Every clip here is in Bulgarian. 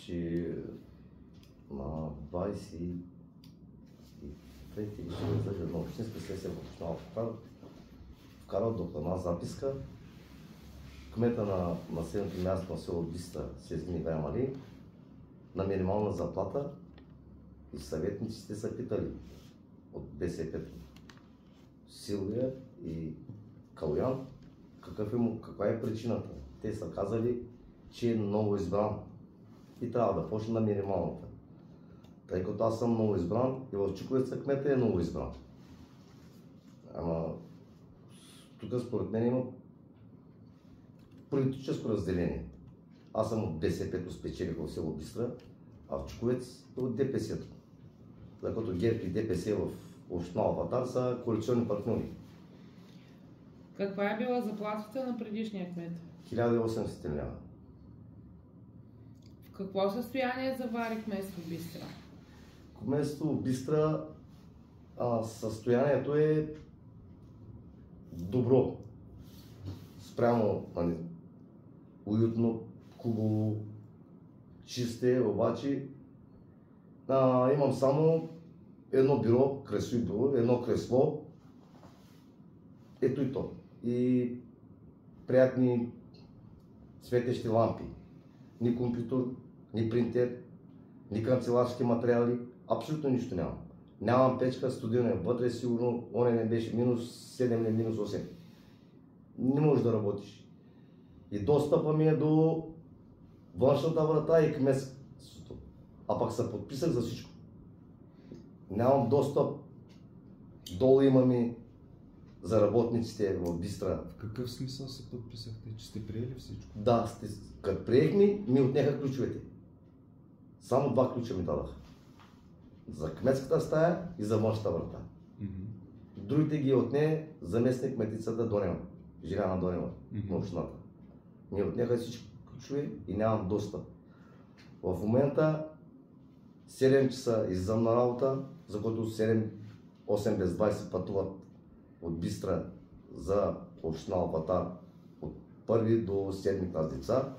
че на 23 или ще издържа на общинска сесия в община вкарал до една записка. Кмета на населеното място на село Бистра Сезгин Иван Али на минимална заплата и съветниците са питали от БСП Силвия и Калуян каква е причината. Те са казали, че е ново избран и трябва да почне на минималната. Тъй като аз съм ново избран и в Чуковица кмета е ново избран. Ама тук според мен има политическо разделение. Аз съм от БСП-то спечелих в село Бистра, а в Чуковец е от ДПС-то. Защото ГЕРБ и ДПС в община Албатар са коалиционни партньори. Каква е била заплатата на предишния кмет? 1800 лева. В какво състояние завари кметство Бистра? Кметство Бистра състоянието е добро. Спрямо уютно, хубаво, чисте, обаче имам само едно бюро, красиво бюро, едно кресло, ето и то. И приятни светещи лампи. Ни компютър, ни принтер, ни канцеларски материали, абсолютно нищо нямам. Нямам печка, студио вътре, сигурно оне не беше минус 7 или минус 8. Не можеш да работиш. И достъпа ми е до външната врата и кметството. А пък се подписах за всичко. Нямам достъп. Долу имаме за работниците в Бистра. В какъв смисъл се подписахте? Че сте приели всичко? Да, като приехме, ми отнеха ключовете. Само 2 ключа ми дадаха. За кметската стая и за външната врата. Другите ги отне заместник кметицата Донева, Жиляна Донева, на общината. Ми отнеха всички ключове и нямам достъп. В момента 7 часа излизам на работа, за което 8 без 20 пътуват от Бистра за община Албатар от 1 до 7 клас деца.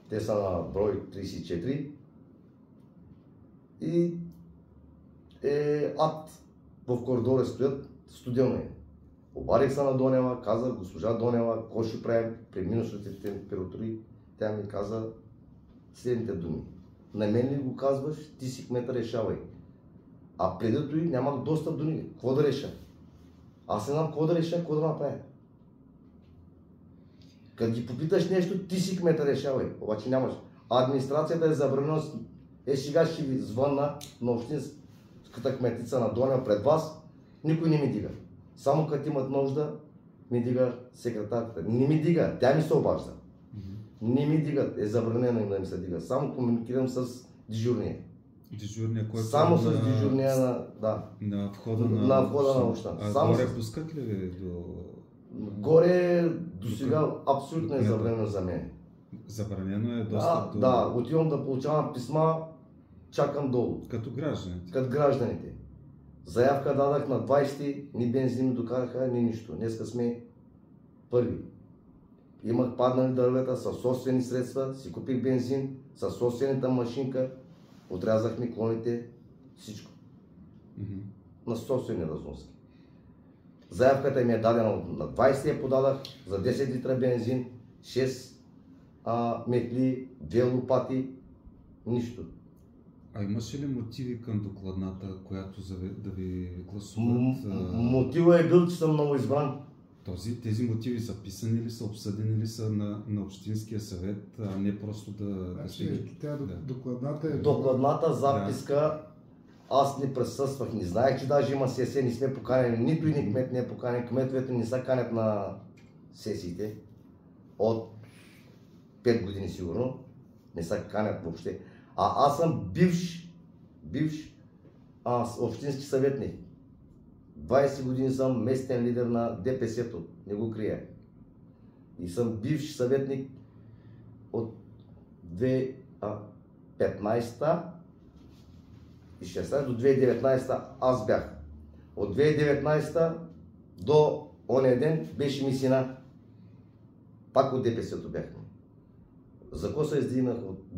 Те са на брой 34 и ад в коридора стоят, студено е. Обадих се на Донева, каза госпожа Донева, какво ще правим при минусовите температури. Тя ми каза следните думи. На мен ли го казваш, ти си кмета, решавай. А преди той нямах достъп до него. Какво да реша? Аз не знам какво да реша, какво да направя. Като ги попиташ нещо, ти си кмета, решавай. Обаче нямаш. Администрацията е забранена. Сега ще ви звънна на общинската кметица на Донева пред вас. Никой не ми дига. Само като имат нужда, ми дига секретарката. Не ми дига, тя ми се обажда. Не ми дигат, е забранено им да ми се дига. Само комуникирам с дежурния. Дежурния, който само с дежурния на входа на община. А горе пускат ли ви до... Горе до сега абсолютно е забранено за мен. Забранено е достъп до... Да, отивам да получавам писма, чакам долу. Като гражданите? Като гражданите. Заявка дадах на 20, ни бензин ми докараха, ни нищо. Днеска сме първи. Имах паднали дървета със собствени средства, си купих бензин, със собствената машинка, отрязахме клоните, всичко. На собствени разноски. Заявката ми е дадена на 20 я подадах за 10 литра бензин, 6 метли, 2 лопати, нищо. А имаше ли мотиви към докладната, която да ви гласуват? Мотивът е бил, че съм много избран. Тези мотиви са писани ли са, обсъдени ли са на Общинския съвет, а не просто Докладната записка, аз не присъствах, не знаех, че даже има сесия, не сме поканени, нито един кмет не е поканен, кметовете не са канят на сесиите от 5 години сигурно, не са канят въобще. А аз съм бивш общински съветник. 20 години съм местен лидер на ДПС-то, не го крия. И съм бивш съветник от 2015 и 16 до 2019 аз бях. От 2019 до ония ден беше ми сина. Пак от ДПС-то бяхме. За какво се издигнах от